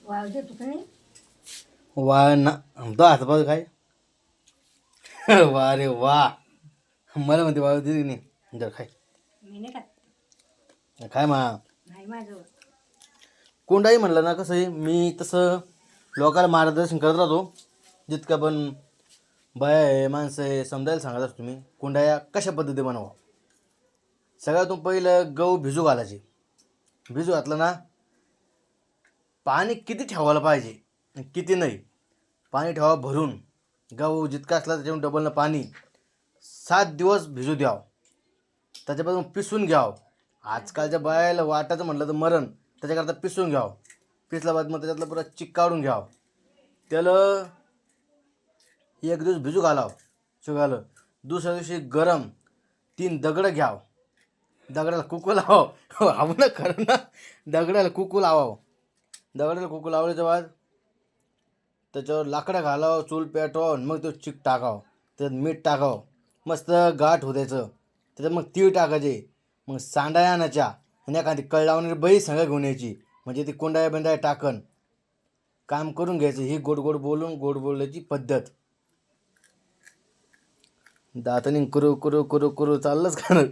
Wow देतो का नाही? वा ना तो हात बघ काय वा रे वा मला म्हणते वाळू दिली नाही जर खाय मी नाही खात. खाय मा नाही माझं. कोंडाई म्हणलं ना कसं आहे मी तसं लोकांना मार्गदर्शन करत राहतो जितकं पण बाया आहे माणसं आहे समजायला सांगत असतो तुम्ही कोंडाया कशा पद्धती बनवा. सगळ्यातून पहिलं गहू भिजू घालायचे. भिजू घातलं ना पाणी किती ठेवायला पाहिजे किती नाही पाणी ठेवा भरून गहू जितका असला त्याच्याहून डबलनं पाणी 7 दिवस भिजू द्यावं. त्याच्यापासून पिसून घ्यावं. आजकालच्या बायाला वाटायचं म्हटलं तर मरण त्याच्याकरता पिसून घ्यावं. पिसला बाद मग त्याच्यातलं पुरा चिक काढून घ्यावं. त्याला 1 दिवस भिजू घालावं शिवालं. दुसऱ्या दिवशी गरम 3 दगडं घ्यावं. दगडाला कुकू लावावं हवं ना खरं ना दगडाला कुकू लावावं. दगडाला कुकू लावल्याच्या बाद त्याच्यावर लाकडं घालावं चूल पेटवावं मग तो चिक टाकावं. त्याच्यात मीठ टाकावं मस्त गाठ होत्याचं. त्याच्यात मग तीळ टाकायचे. मग सांडाया आणायच्या आणि एखादी कळ लावणारी बाई संग घेऊन यायची म्हणजे ती कोंडाया बिंडाया टाकन काम करून घ्यायचं. ही गोड गोड बोलून गोड बोलायची पद्धत. दाताने कुरू कुरू कुरू कुरू चाललंच खाणं